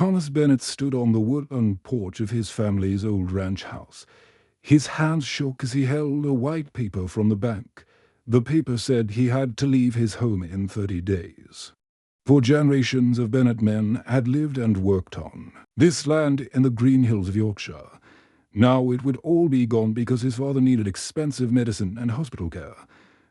Thomas Bennett stood on the wooden porch of his family's old ranch house. His hands shook as he held a white paper from the bank. The paper said he had to leave his home in 30 days. For generations of Bennett men had lived and worked on this land in the green hills of Yorkshire. Now it would all be gone because his father needed expensive medicine and hospital care.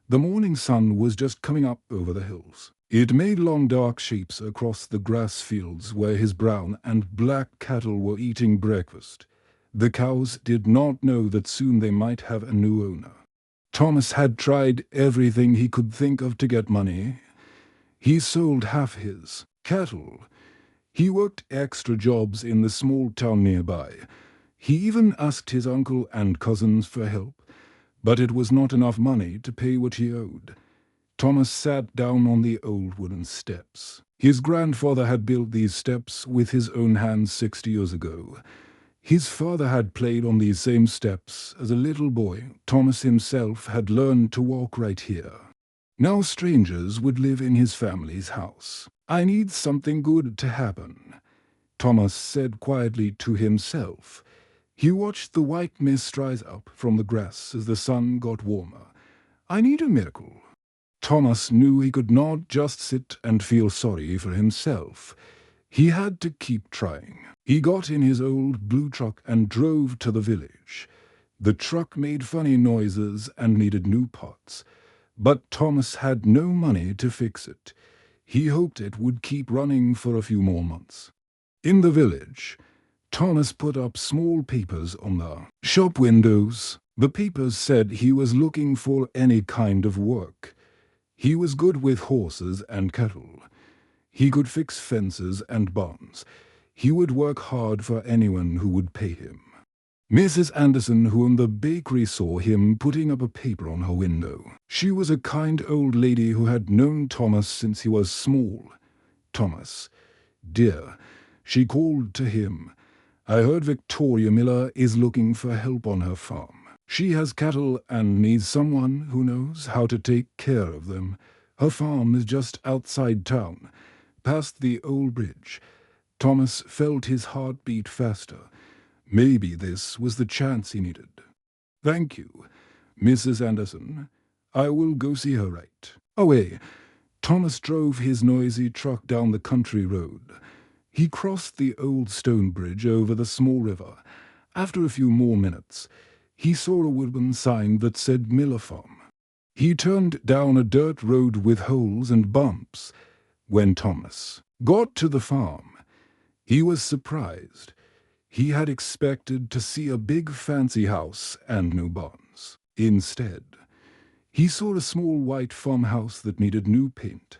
The morning sun was just coming up over the hills. It made long dark shapes across the grass fields where his brown and black cattle were eating breakfast. The cows did not know that soon they might have a new owner. Thomas had tried everything he could think of to get money. He sold half his cattle. He worked extra jobs in the small town nearby. He even asked his uncle and cousins for help, but it was not enough money to pay what he owed. Thomas sat down on the old wooden steps. His grandfather had built these steps with his own hands 60 years ago. His father had played on these same steps as a little boy. Thomas himself had learned to walk right here. Now strangers would live in his family's house. "I need something good to happen," Thomas said quietly to himself. He watched the white mist rise up from the grass as the sun got warmer. "I need a miracle." Thomas knew he could not just sit and feel sorry for himself. He had to keep trying. He got in his old blue truck and drove to the village. The truck made funny noises and needed new parts. But Thomas had no money to fix it. He hoped it would keep running for a few more months. In the village, Thomas put up small papers on the shop windows. The papers said he was looking for any kind of work. He was good with horses and cattle. He could fix fences and barns. He would work hard for anyone who would pay him. Mrs. Anderson, who owned the bakery, saw him putting up a paper on her window. She was a kind old lady who had known Thomas since he was small. "Thomas, dear," she called to him, "I heard Victoria Miller is looking for help on her farm. She has cattle and needs someone who knows how to take care of them. Her farm is just outside town, past the old bridge." Thomas felt his heart beat faster. Maybe this was the chance he needed. "Thank you, Mrs. Anderson. I will go see her right away." Thomas drove his noisy truck down the country road. He crossed the old stone bridge over the small river. After a few more minutes, he saw a wooden sign that said Miller Farm. He turned down a dirt road with holes and bumps. When Thomas got to the farm, he was surprised. He had expected to see a big fancy house and no barns. Instead, he saw a small white farmhouse that needed new paint.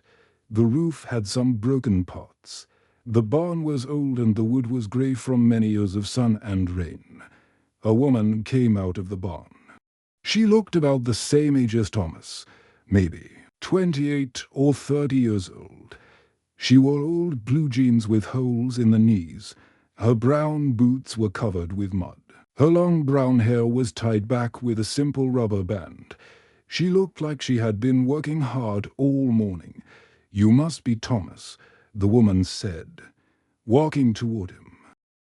The roof had some broken parts. The barn was old and the wood was gray from many years of sun and rain. A woman came out of the barn. She looked about the same age as Thomas, maybe 28 or 30 years old. She wore old blue jeans with holes in the knees. Her brown boots were covered with mud. Her long brown hair was tied back with a simple rubber band. She looked like she had been working hard all morning. "You must be Thomas," the woman said, walking toward him.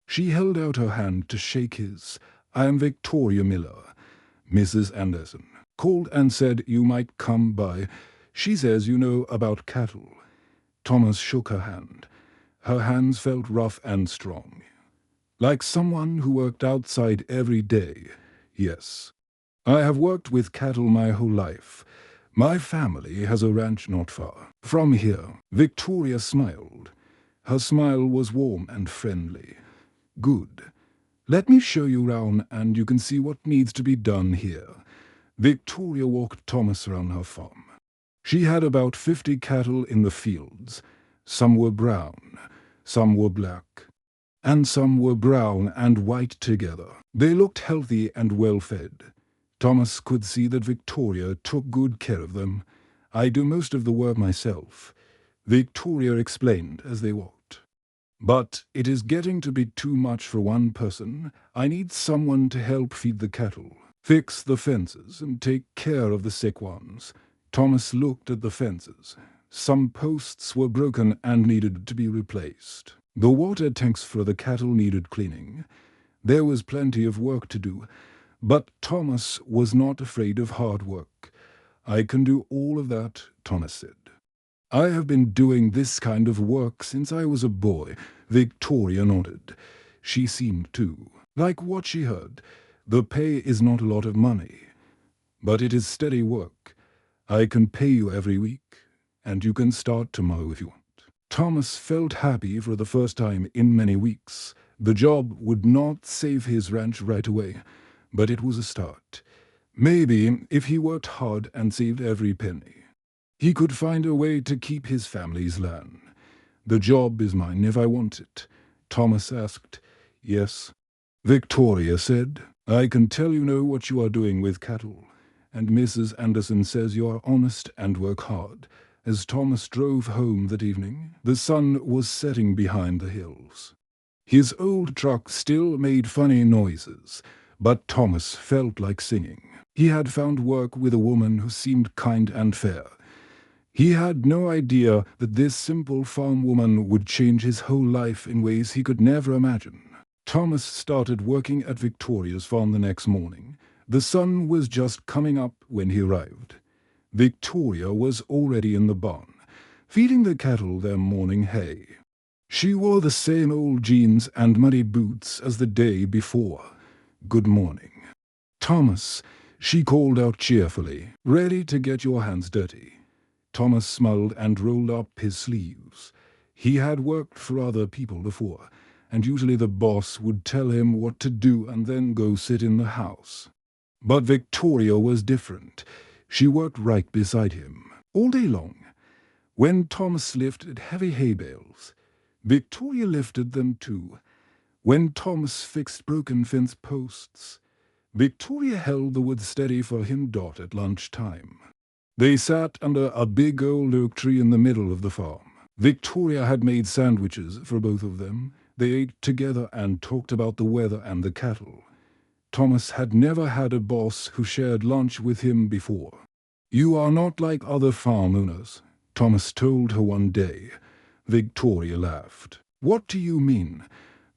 She held out her hand to shake his. "I am Victoria Miller," Mrs. Anderson called and said you might come by. "She says you know about cattle." Thomas shook her hand. Her hands felt rough and strong. "Like someone who worked outside every day. Yes. I have worked with cattle my whole life. My family has a ranch not far from here." Victoria smiled. Her smile was warm and friendly. "Good. Let me show you round and you can see what needs to be done here." Victoria walked Thomas around her farm. She had about 50 cattle in the fields. Some were brown, some were black, and some were brown and white together. They looked healthy and well-fed. Thomas could see that Victoria took good care of them. "I do most of the work myself," Victoria explained as they walked. "But it is getting to be too much for one person. I need someone to help feed the cattle, fix the fences, and take care of the sick ones." Thomas looked at the fences. Some posts were broken and needed to be replaced. The water tanks for the cattle needed cleaning. There was plenty of work to do, but Thomas was not afraid of hard work. "I can do all of that," Thomas said. "I have been doing this kind of work since I was a boy." Victoria nodded. She seemed to like what she heard. "The pay is not a lot of money, but it is steady work. I can pay you every week, and you can start tomorrow if you want." Thomas felt happy for the first time in many weeks. The job would not save his ranch right away, but it was a start. Maybe if he worked hard and saved every penny, he could find a way to keep his family's land. "The job is mine if I want it?" Thomas asked. "Yes," Victoria said. "I can tell you know what you are doing with cattle, and Mrs. Anderson says you are honest and work hard." As Thomas drove home that evening, the sun was setting behind the hills. His old truck still made funny noises, but Thomas felt like singing. He had found work with a woman who seemed kind and fair. He had no idea that this simple farm woman would change his whole life in ways he could never imagine. Thomas started working at Victoria's farm the next morning. The sun was just coming up when he arrived. Victoria was already in the barn, feeding the cattle their morning hay. She wore the same old jeans and muddy boots as the day before. "Good morning, Thomas," she called out cheerfully. "Ready to get your hands dirty?" Thomas smiled and rolled up his sleeves. He had worked for other people before, and usually the boss would tell him what to do and then go sit in the house. But Victoria was different. She worked right beside him, all day long. When Thomas lifted heavy hay bales, Victoria lifted them too. When Thomas fixed broken fence posts, Victoria held the wood steady for him at lunchtime. They sat under a big old oak tree in the middle of the farm. Victoria had made sandwiches for both of them. They ate together and talked about the weather and the cattle. Thomas had never had a boss who shared lunch with him before. "You are not like other farm owners," Thomas told her one day. Victoria laughed. "What do you mean?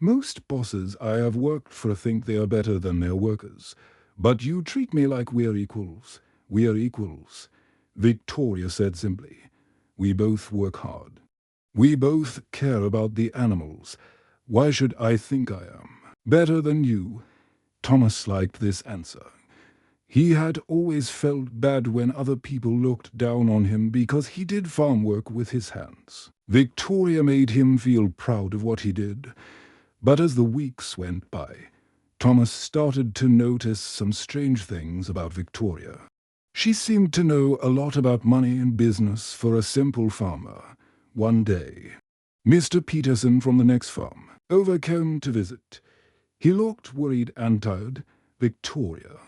Most bosses I have worked for think they are better than their workers. But you treat me like we're equals." "We are equals," Victoria said simply. "We both work hard. We both care about the animals. Why should I think I am better than you?" Thomas liked this answer. He had always felt bad when other people looked down on him because he did farm work with his hands. Victoria made him feel proud of what he did. But as the weeks went by, Thomas started to notice some strange things about Victoria. She seemed to know a lot about money and business for a simple farmer. One day, Mr. Peterson from the next farm came to visit. He looked worried and tired. "Victoria,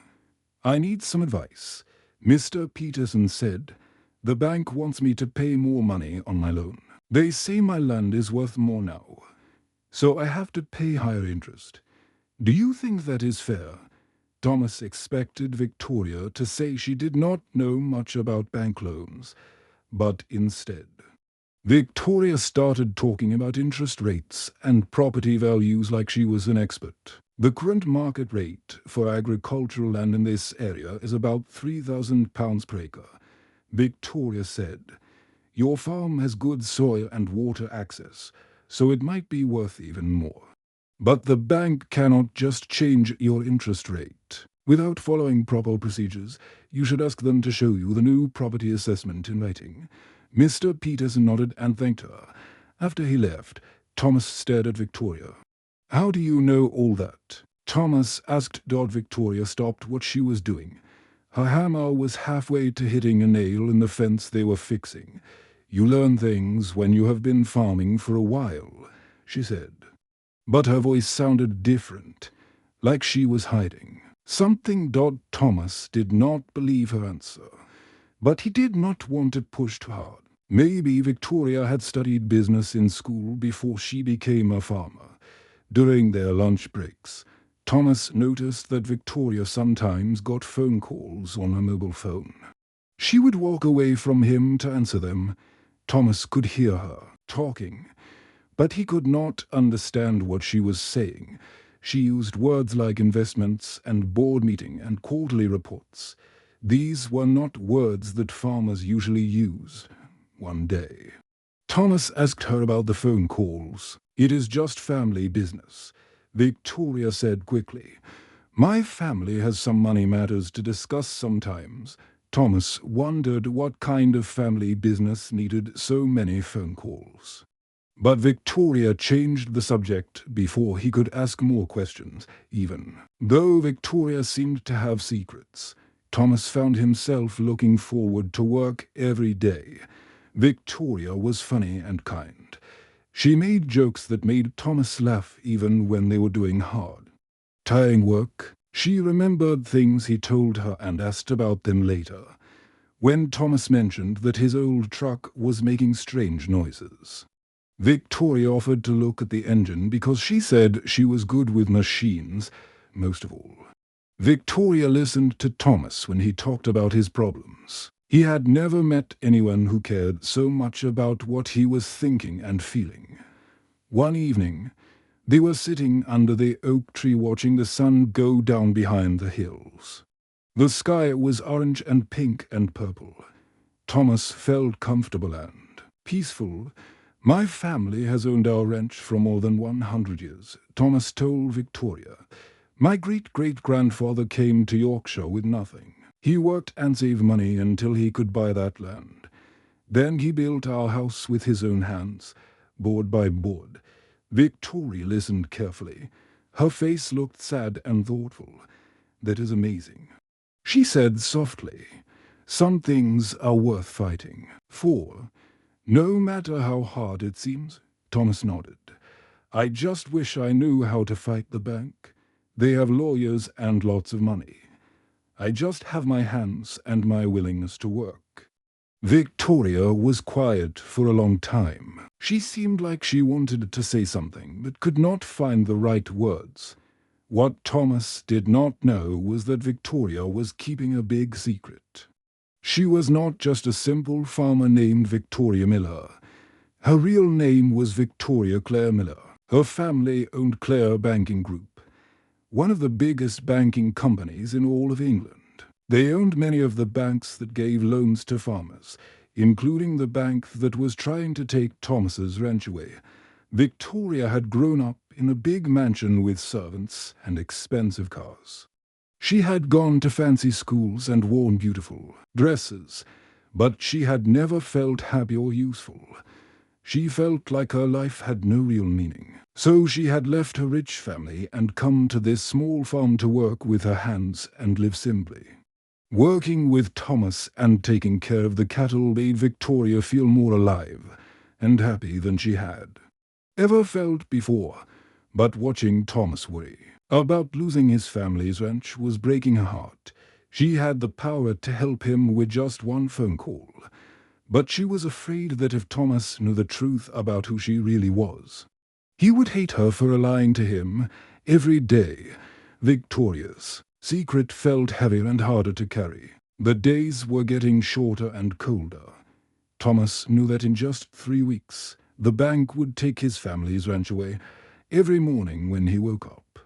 I need some advice," Mr. Peterson said. "The bank wants me to pay more money on my loan. They say my land is worth more now, so I have to pay higher interest. Do you think that is fair?" Thomas expected Victoria to say she did not know much about bank loans, but instead, Victoria started talking about interest rates and property values like she was an expert. "The current market rate for agricultural land in this area is about £3,000 per acre," Victoria said. "Your farm has good soil and water access, so it might be worth even more. But the bank cannot just change your interest rate. Without following proper procedures, you should ask them to show you the new property assessment in writing." Mr. Peterson nodded and thanked her. After he left, Thomas stared at Victoria. "How do you know all that?" Thomas asked. Victoria stopped what she was doing. Her hammer was halfway to hitting a nail in the fence they were fixing. "You learn things when you have been farming for a while," she said. But her voice sounded different, like she was hiding something. Thomas did not believe her answer, but he did not want to push too hard. Maybe Victoria had studied business in school before she became a farmer. During their lunch breaks, Thomas noticed that Victoria sometimes got phone calls on her mobile phone. She would walk away from him to answer them. Thomas could hear her talking. but he could not understand what she was saying. She used words like investments and board meeting and quarterly reports. These were not words that farmers usually use. One day, Thomas asked her about the phone calls. "It is just family business," Victoria said quickly. "My family has some money matters to discuss sometimes." Thomas wondered what kind of family business needed so many phone calls. But Victoria changed the subject before he could ask more questions, even. Though Victoria seemed to have secrets, Thomas found himself looking forward to work every day. Victoria was funny and kind. She made jokes that made Thomas laugh even when they were doing hard, tiring work. She remembered things he told her and asked about them later. When Thomas mentioned that his old truck was making strange noises, Victoria offered to look at the engine because she said she was good with machines, most of all. Victoria listened to Thomas when he talked about his problems. He had never met anyone who cared so much about what he was thinking and feeling. One evening, they were sitting under the oak tree watching the sun go down behind the hills. The sky was orange and pink and purple. Thomas felt comfortable and peaceful. "My family has owned our ranch for more than 100 years, Thomas told Victoria. "My great-great-grandfather came to Yorkshire with nothing. He worked and saved money until he could buy that land. Then he built our house with his own hands, board by board." Victoria listened carefully. Her face looked sad and thoughtful. "That is amazing," she said softly. "Some things are worth fighting for, no matter how hard it seems." Thomas nodded. "I just wish I knew how to fight the bank. They have lawyers and lots of money. I just have my hands and my willingness to work." Victoria was quiet for a long time. She seemed like she wanted to say something, but could not find the right words. What Thomas did not know was that Victoria was keeping a big secret. She was not just a simple farmer named Victoria Miller. Her real name was Victoria Clare Miller. Her family owned Clare Banking Group, one of the biggest banking companies in all of England. They owned many of the banks that gave loans to farmers, including the bank that was trying to take Thomas's ranch away. Victoria had grown up in a big mansion with servants and expensive cars. She had gone to fancy schools and worn beautiful dresses, but she had never felt happy or useful. She felt like her life had no real meaning. So she had left her rich family and come to this small farm to work with her hands and live simply. Working with Thomas and taking care of the cattle made Victoria feel more alive and happy than she had ever felt before. But watching Thomas worry about losing his family's ranch was breaking her heart. She had the power to help him with just one phone call. But she was afraid that if Thomas knew the truth about who she really was, he would hate her for lying to him every day. Victoria's secret felt heavier and harder to carry. The days were getting shorter and colder. Thomas knew that in just 3 weeks, the bank would take his family's ranch away. Every morning when he woke up,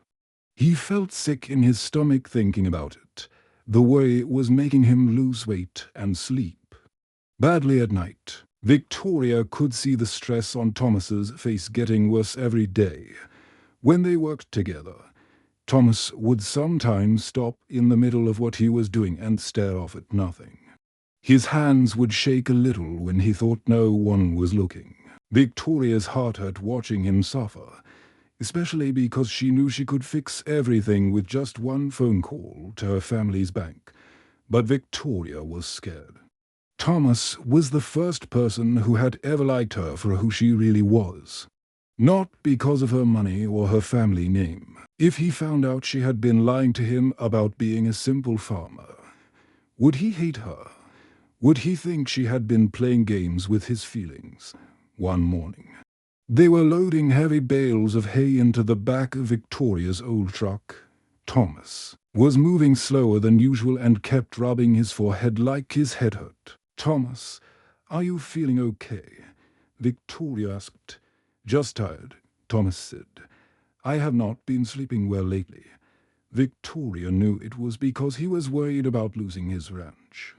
he felt sick in his stomach thinking about it. The worry was making him lose weight and sleep badly at night. Victoria could see the stress on Thomas's face getting worse every day. When they worked together, Thomas would sometimes stop in the middle of what he was doing and stare off at nothing. His hands would shake a little when he thought no one was looking. Victoria's heart hurt watching him suffer, especially because she knew she could fix everything with just one phone call to her family's bank. But Victoria was scared. Thomas was the first person who had ever liked her for who she really was, not because of her money or her family name. If he found out she had been lying to him about being a simple farmer, would he hate her? Would he think she had been playing games with his feelings? One morning, they were loading heavy bales of hay into the back of Victoria's old truck. Thomas was moving slower than usual and kept rubbing his forehead like his head hurt. "Thomas, are you feeling okay?" Victoria asked. "Just tired," Thomas said. "I have not been sleeping well lately." Victoria knew it was because he was worried about losing his ranch.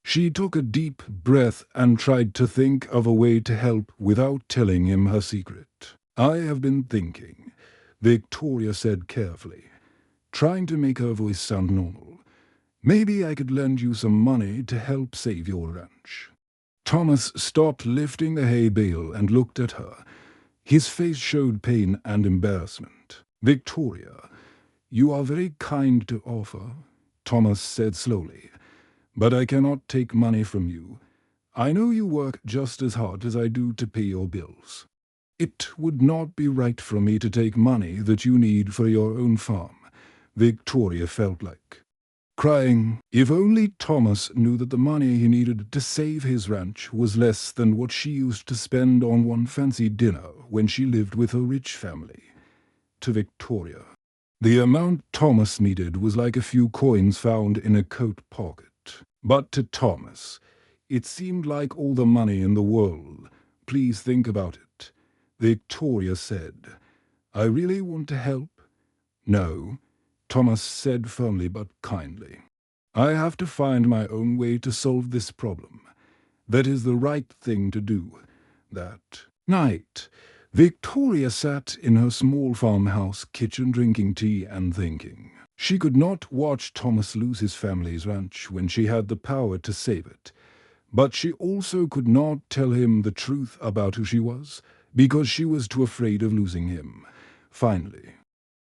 She took a deep breath and tried to think of a way to help without telling him her secret. "I have been thinking," Victoria said carefully, trying to make her voice sound normal. "Maybe I could lend you some money to help save your ranch." Thomas stopped lifting the hay bale and looked at her. His face showed pain and embarrassment. "Victoria, you are very kind to offer," Thomas said slowly, "but I cannot take money from you. I know you work just as hard as I do to pay your bills. It would not be right for me to take money that you need for your own farm," Victoria felt like. Crying, if only Thomas knew that the money he needed to save his ranch was less than what she used to spend on one fancy dinner when she lived with her rich family. To Victoria, the amount Thomas needed was like a few coins found in a coat pocket. But to Thomas, it seemed like all the money in the world. "Please think about it," Victoria said. "I really want to help." "No," Thomas said firmly but kindly. "I have to find my own way to solve this problem. That is the right thing to do." That night, Victoria sat in her small farmhouse kitchen drinking tea and thinking. She could not watch Thomas lose his family's ranch when she had the power to save it. But she also could not tell him the truth about who she was, because she was too afraid of losing him. Finally,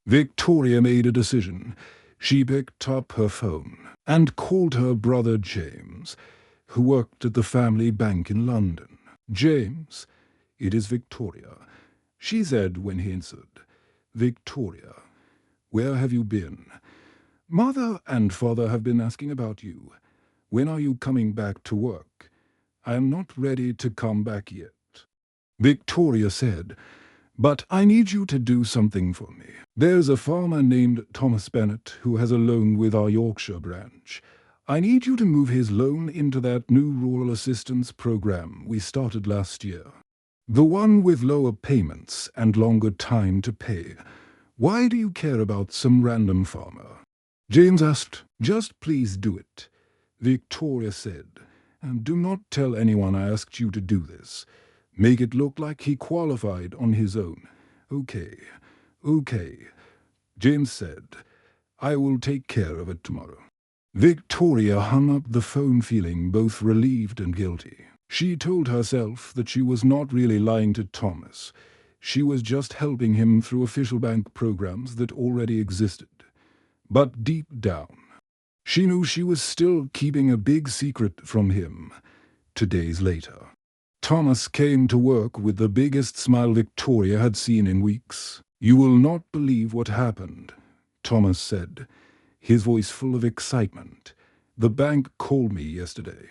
Victoria made a decision. She picked up her phone and called her brother James, who worked at the family bank in London. "James, it is Victoria," she said when he answered. "Victoria, where have you been? Mother and father have been asking about you. When are you coming back to work? I am not ready to come back yet." Victoria said, "But I need you to do something for me. There's a farmer named Thomas Bennett who has a loan with our Yorkshire branch. I need you to move his loan into that new rural assistance program we started last year. The one with lower payments and longer time to pay. Why do you care about some random farmer?" James asked. "Just please do it," Victoria said. "And do not tell anyone I asked you to do this. Make it look like he qualified on his own." Okay, James said. "I will take care of it tomorrow." Victoria hung up the phone feeling both relieved and guilty. She told herself that she was not really lying to Thomas. She was just helping him through official bank programs that already existed. But deep down, she knew she was still keeping a big secret from him. 2 days later, Thomas came to work with the biggest smile Victoria had seen in weeks. "You will not believe what happened," Thomas said, his voice full of excitement. "The bank called me yesterday.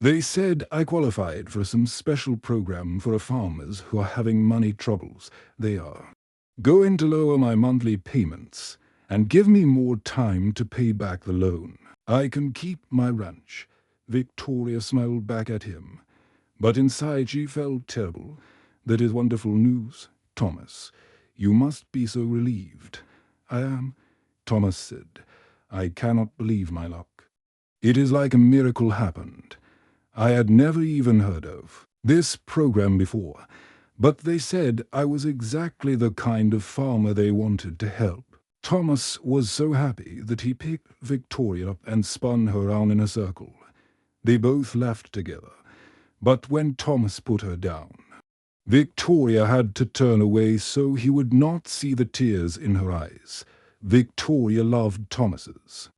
They said I qualified for some special program for farmers who are having money troubles. They are going to lower my monthly payments and give me more time to pay back the loan. I can keep my ranch." Victoria smiled back at him. But inside she felt terrible. "That is wonderful news, Thomas. You must be so relieved." "I am," Thomas said. "I cannot believe my luck. It is like a miracle happened. I had never even heard of this program before, but they said I was exactly the kind of farmer they wanted to help." Thomas was so happy that he picked Victoria up and spun her around in a circle. They both laughed together. But when Thomas put her down, Victoria had to turn away so he would not see the tears in her eyes. Victoria loved Thomas's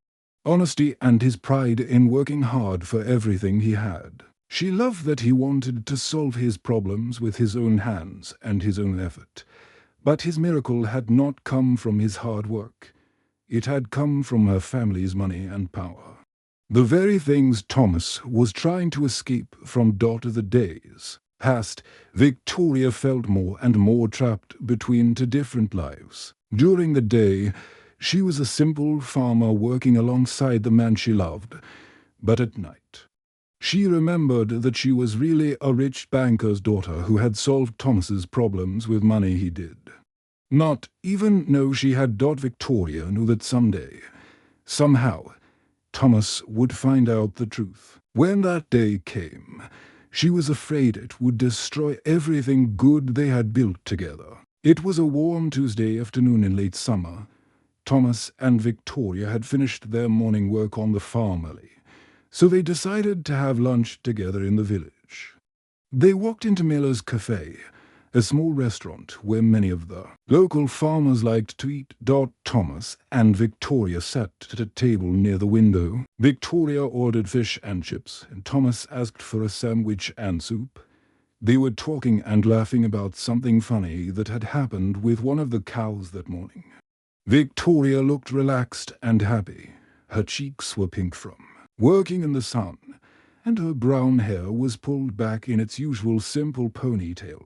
honesty and his pride in working hard for everything he had. She loved that he wanted to solve his problems with his own hands and his own effort. But his miracle had not come from his hard work. It had come from her family's money and power. The very things Thomas was trying to escape from. The days passed. Victoria felt more and more trapped between 2 different lives. During the day, she was a simple farmer working alongside the man she loved. But at night, She remembered that she was really a rich banker's daughter who had solved Thomas's problems with money he did. Not even know she had. Victoria knew that someday, somehow, Thomas would find out the truth. When that day came, she was afraid it would destroy everything good they had built together. It was a warm Tuesday afternoon in late summer. Thomas and Victoria had finished their morning work on the farm early, so they decided to have lunch together in the village. They walked into Miller's Cafe, a small restaurant where many of the local farmers liked to eat. Thomas and Victoria sat at a table near the window. Victoria ordered fish and chips, and Thomas asked for a sandwich and soup. They were talking and laughing about something funny that had happened with one of the cows that morning. Victoria looked relaxed and happy. Her cheeks were pink from working in the sun, and her brown hair was pulled back in its usual simple ponytail.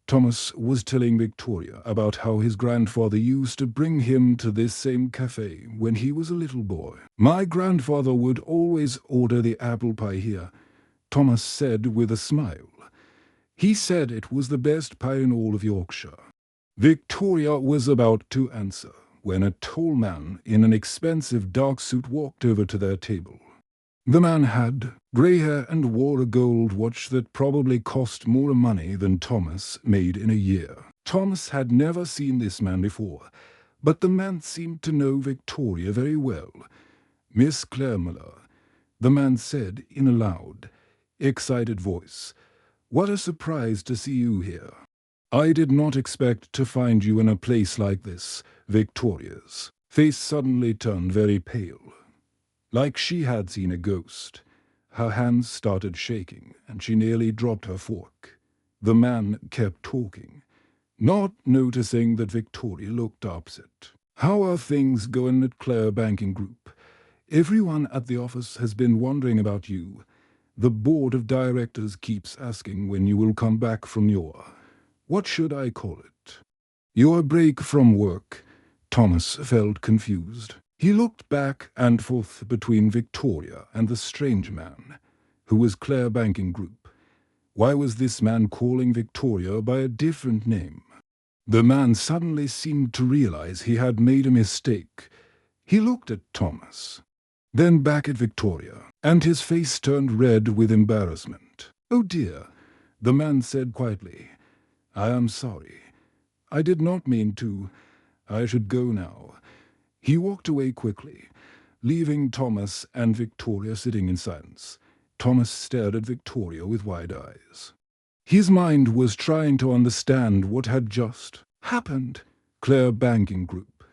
Thomas was telling Victoria about how his grandfather used to bring him to this same cafe when he was a little boy. "My grandfather would always order the apple pie here," Thomas said with a smile. "He said it was the best pie in all of Yorkshire." Victoria was about to answer when a tall man in an expensive dark suit walked over to their table. The man had grey hair and wore a gold watch that probably cost more money than Thomas made in a year. Thomas had never seen this man before, but the man seemed to know Victoria very well. "Miss Claire Miller," the man said in a loud, excited voice. "What a surprise to see you here. I did not expect to find you in a place like this." Victoria's face suddenly turned very pale, like she had seen a ghost. Her hands started shaking, and she nearly dropped her fork. The man kept talking, not noticing that Victoria looked upset. "How are things going at Clare Banking Group? Everyone at the office has been wondering about you. The board of directors keeps asking when you will come back from your, what should I call it? Your break from work." Thomas felt confused. He looked back and forth between Victoria and the strange man, who was Clare Banking Group. Why was this man calling Victoria by a different name? The man suddenly seemed to realize he had made a mistake. He looked at Thomas, then back at Victoria, and his face turned red with embarrassment. "Oh dear," the man said quietly. "I am sorry. I did not mean to. I should go now." He walked away quickly, leaving Thomas and Victoria sitting in silence. Thomas stared at Victoria with wide eyes. His mind was trying to understand what had just happened. "Clare Banking Group,"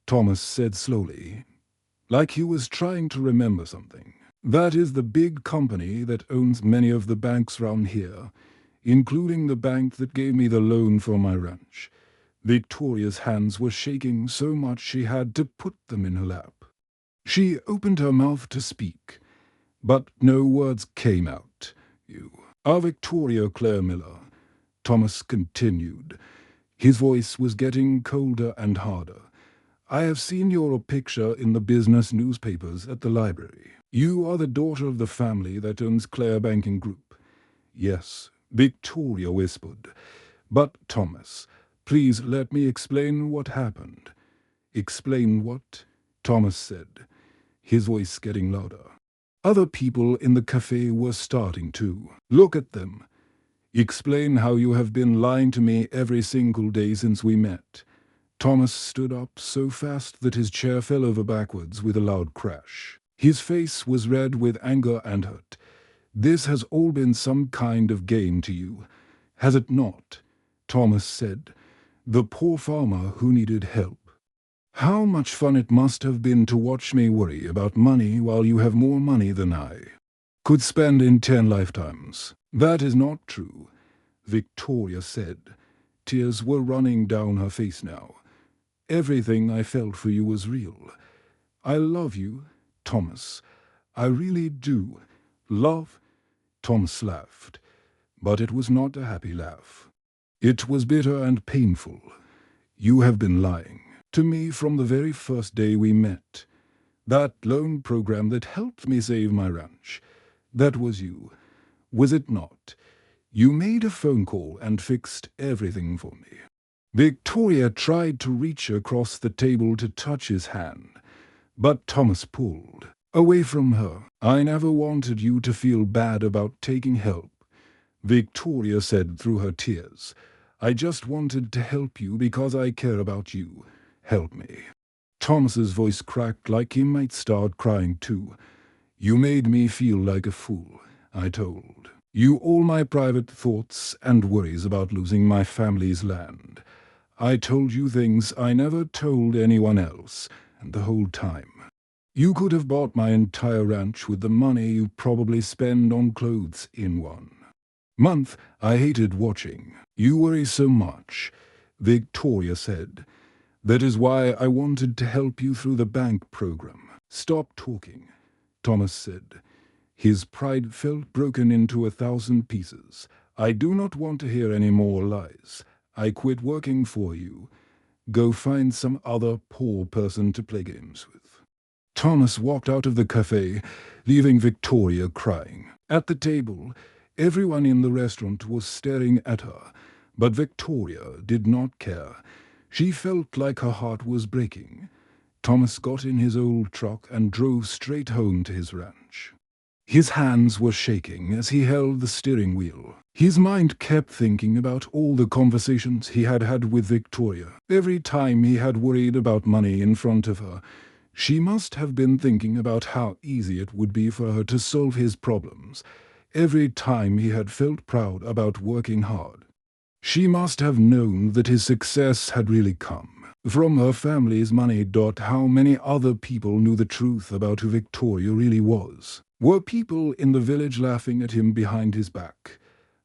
Thomas said slowly, like he was trying to remember something. "That is the big company that owns many of the banks round here, including the bank that gave me the loan for my ranch." Victoria's hands were shaking so much she had to put them in her lap. She opened her mouth to speak, but no words came out. "You are Victoria Clare Miller," Thomas continued. His voice was getting colder and harder. "I have seen your picture in the business newspapers at the library. You are the daughter of the family that owns Clare Banking Group." "Yes," Victoria whispered. "But, Thomas, please let me explain what happened." "Explain what?" Thomas said, his voice getting louder. Other people in the cafe were starting to look at them. "Explain how you have been lying to me every single day since we met." Thomas stood up so fast that his chair fell over backwards with a loud crash. His face was red with anger and hurt. "This has all been some kind of game to you, has it not?" Thomas said. "The poor farmer who needed help. How much fun it must have been to watch me worry about money while you have more money than I could spend in 10 lifetimes." "That is not true," Victoria said. Tears were running down her face now. "Everything I felt for you was real. I love you, Thomas. I really do. Love." Thomas laughed, but it was not a happy laugh. It was bitter and painful. "You have been lying to me from the very first day we met. That loan program that helped me save my ranch. That was you, was it not? You made a phone call and fixed everything for me." Victoria tried to reach across the table to touch his hand, but Thomas pulled away from her. "I never wanted you to feel bad about taking help," Victoria said through her tears. "I just wanted to help you because I care about you. Help me." Thomas's voice cracked like he might start crying too. "You made me feel like a fool. I told you all my private thoughts and worries about losing my family's land. I told you things I never told anyone else, and the whole time you could have bought my entire ranch with the money you probably spend on clothes in 1 month. I hated watching you worry so much," Victoria said. "That is why I wanted to help you through the bank program." "Stop talking," Thomas said. His pride felt broken into 1,000 pieces. "I do not want to hear any more lies. I quit working for you. Go find some other poor person to play games with." Thomas walked out of the cafe, leaving Victoria crying. At the table, everyone in the restaurant was staring at her, but Victoria did not care. She felt like her heart was breaking. Thomas got in his old truck and drove straight home to his ranch. His hands were shaking as he held the steering wheel. His mind kept thinking about all the conversations he had had with Victoria. Every time he had worried about money in front of her, she must have been thinking about how easy it would be for her to solve his problems. Every time he had felt proud about working hard, she must have known that his success had really come from her family's money. How many other people knew the truth about who Victoria really was? Were people in the village laughing at him behind his back?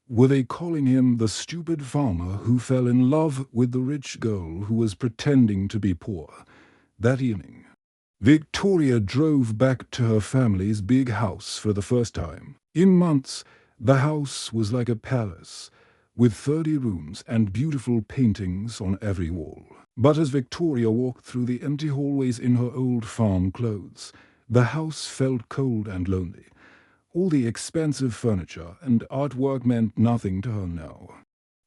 Were they calling him the stupid farmer who fell in love with the rich girl who was pretending to be poor? That evening, Victoria drove back to her family's big house for the first time in months. The house was like a palace, with 30 rooms and beautiful paintings on every wall. But as Victoria walked through the empty hallways in her old farm clothes, the house felt cold and lonely. All the expensive furniture and artwork meant nothing to her now.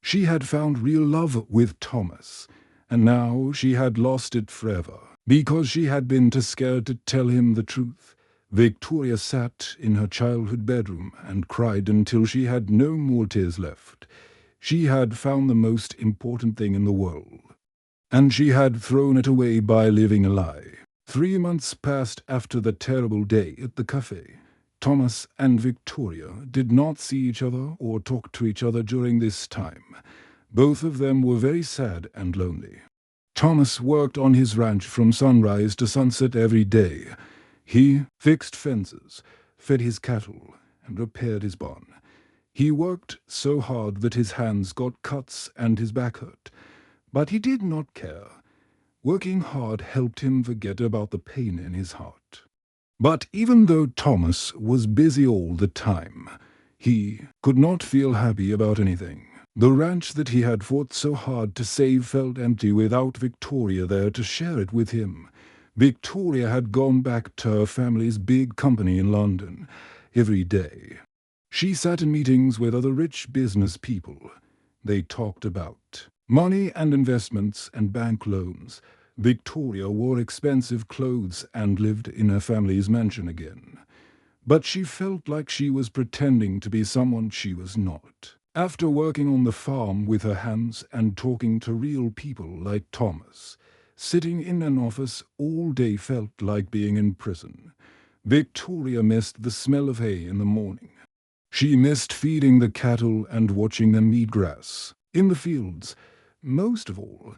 She had found real love with Thomas, and now she had lost it forever, because she had been too scared to tell him the truth. Victoria sat in her childhood bedroom and cried until she had no more tears left. She had found the most important thing in the world, and she had thrown it away by living a lie. 3 months passed after the terrible day at the cafe. Thomas and Victoria did not see each other or talk to each other during this time. Both of them were very sad and lonely. Thomas worked on his ranch from sunrise to sunset every day. He fixed fences, fed his cattle, and repaired his barn. He worked so hard that his hands got cuts and his back hurt, but he did not care. Working hard helped him forget about the pain in his heart. But even though Thomas was busy all the time, he could not feel happy about anything. The ranch that he had fought so hard to save felt empty without Victoria there to share it with him. Victoria had gone back to her family's big company in London every day. She sat in meetings with other rich business people. They talked about money and investments and bank loans. Victoria wore expensive clothes and lived in her family's mansion again. But she felt like she was pretending to be someone she was not. After working on the farm with her hands and talking to real people like Thomas, sitting in an office all day felt like being in prison. Victoria missed the smell of hay in the morning. She missed feeding the cattle and watching them eat grass in the fields. Most of all,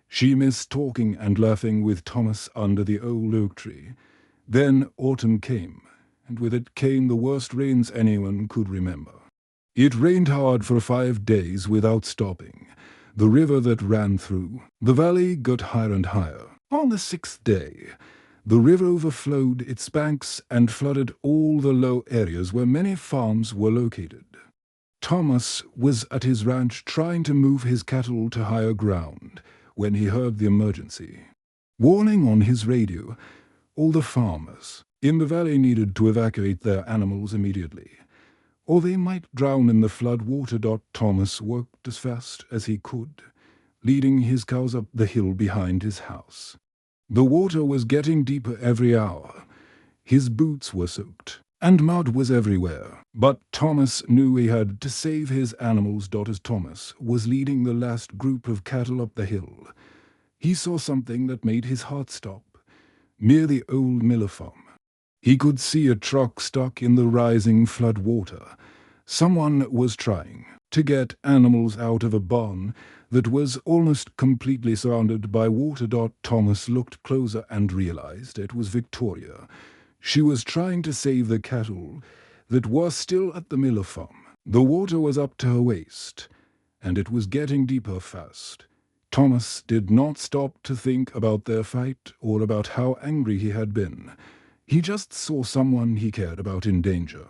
she missed talking and laughing with Thomas under the old oak tree. Then autumn came, and with it came the worst rains anyone could remember. It rained hard for 5 days without stopping. The river that ran through the valley got higher and higher. On the 6th day, the river overflowed its banks and flooded all the low areas where many farms were located. Thomas was at his ranch trying to move his cattle to higher ground when he heard the emergency warning on his radio. All the farmers in the valley needed to evacuate their animals immediately, or they might drown in the flood water. Thomas worked as fast as he could, leading his cows up the hill behind his house. The water was getting deeper every hour. His boots were soaked, and mud was everywhere. But Thomas knew he had to save his animals. As Thomas was leading the last group of cattle up the hill, he saw something that made his heart stop. Near the old Miller farm, he could see a truck stuck in the rising flood water. Someone was trying to get animals out of a barn that was almost completely surrounded by water. Thomas looked closer and realized it was Victoria. She was trying to save the cattle that were still at the Miller farm. The water was up to her waist, and it was getting deeper fast. Thomas did not stop to think about their fight or about how angry he had been. He just saw someone he cared about in danger.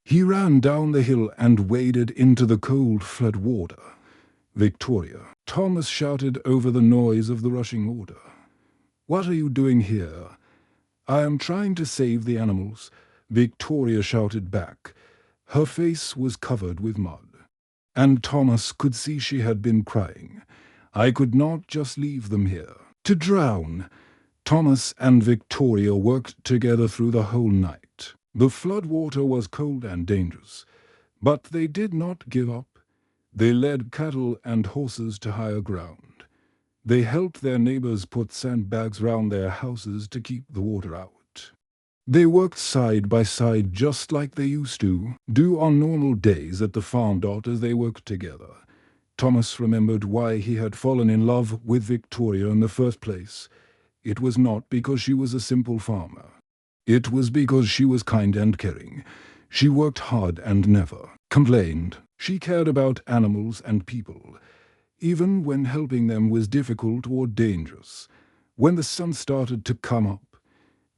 He ran down the hill and waded into the cold flood water. "Victoria," Thomas shouted over the noise of the rushing water. "What are you doing here?" "I am trying to save the animals," Victoria shouted back. Her face was covered with mud, and Thomas could see she had been crying. "I could not just leave them here to drown." Thomas and Victoria worked together through the whole night. The flood water was cold and dangerous, but they did not give up. They led cattle and horses to higher ground. They helped their neighbors put sandbags round their houses to keep the water out. They worked side by side just like they used to do on normal days at the farm. As they worked together, Thomas remembered why he had fallen in love with Victoria in the first place. It was not because she was a simple farmer. It was because she was kind and caring. She worked hard and never complained. She cared about animals and people, even when helping them was difficult or dangerous. When the sun started to come up,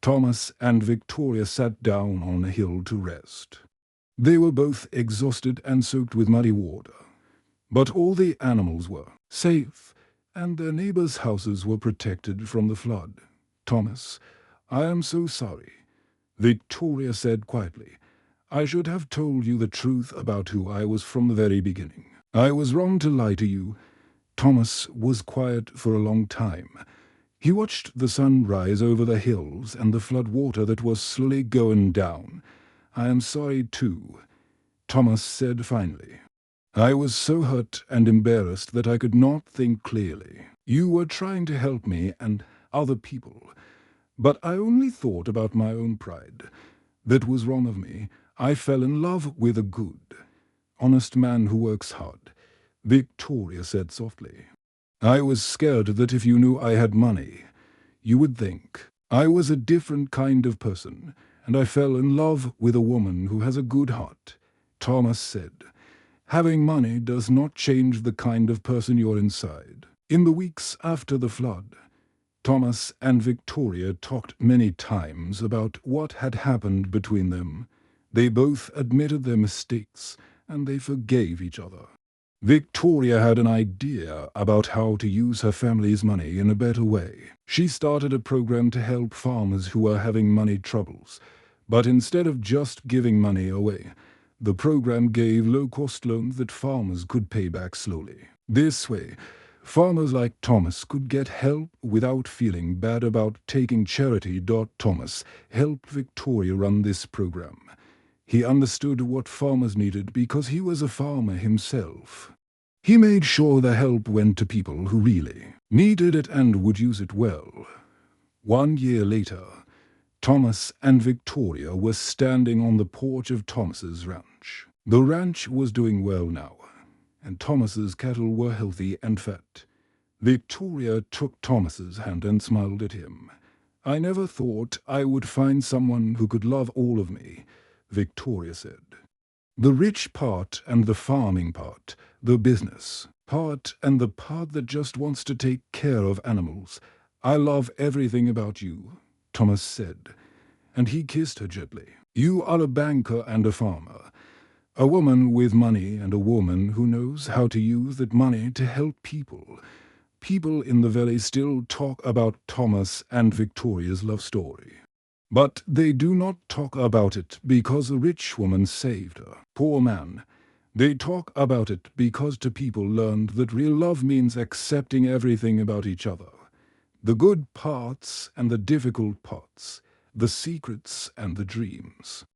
Thomas and Victoria sat down on a hill to rest. They were both exhausted and soaked with muddy water, but all the animals were safe, and their neighbors' houses were protected from the flood. "Thomas, I am so sorry," Victoria said quietly. "I should have told you the truth about who I was from the very beginning. I was wrong to lie to you." Thomas was quiet for a long time. He watched the sun rise over the hills and the flood water that was slowly going down. "I am sorry too," Thomas said finally. "I was so hurt and embarrassed that I could not think clearly. You were trying to help me and other people, but I only thought about my own pride. That was wrong of me. I fell in love with a good, honest man who works hard," Victoria said softly. "I was scared that if you knew I had money, you would think I was a different kind of person, and I fell in love with a woman who has a good heart," Thomas said. "Having money does not change the kind of person you're inside." In the weeks after the flood, Thomas and Victoria talked many times about what had happened between them. They both admitted their mistakes, and they forgave each other. Victoria had an idea about how to use her family's money in a better way. She started a program to help farmers who were having money troubles. But instead of just giving money away, the program gave low-cost loans that farmers could pay back slowly. This way, farmers like Thomas could get help without feeling bad about taking charity. Thomas helped Victoria run this program. He understood what farmers needed because he was a farmer himself. He made sure the help went to people who really needed it and would use it well. 1 year later, Thomas and Victoria were standing on the porch of Thomas's ranch. The ranch was doing well now, and Thomas's cattle were healthy and fat. Victoria took Thomas's hand and smiled at him. "I never thought I would find someone who could love all of me," Victoria said. "The rich part and the farming part, the business part and the part that just wants to take care of animals. I love everything about you," Thomas said, and he kissed her gently. "You are a banker and a farmer, a woman with money and a woman who knows how to use that money to help people." People in the valley still talk about Thomas and Victoria's love story. But they do not talk about it because a rich woman saved her. Poor man. They talk about it because the people learned that real love means accepting everything about each other. The good parts and the difficult parts, the secrets and the dreams.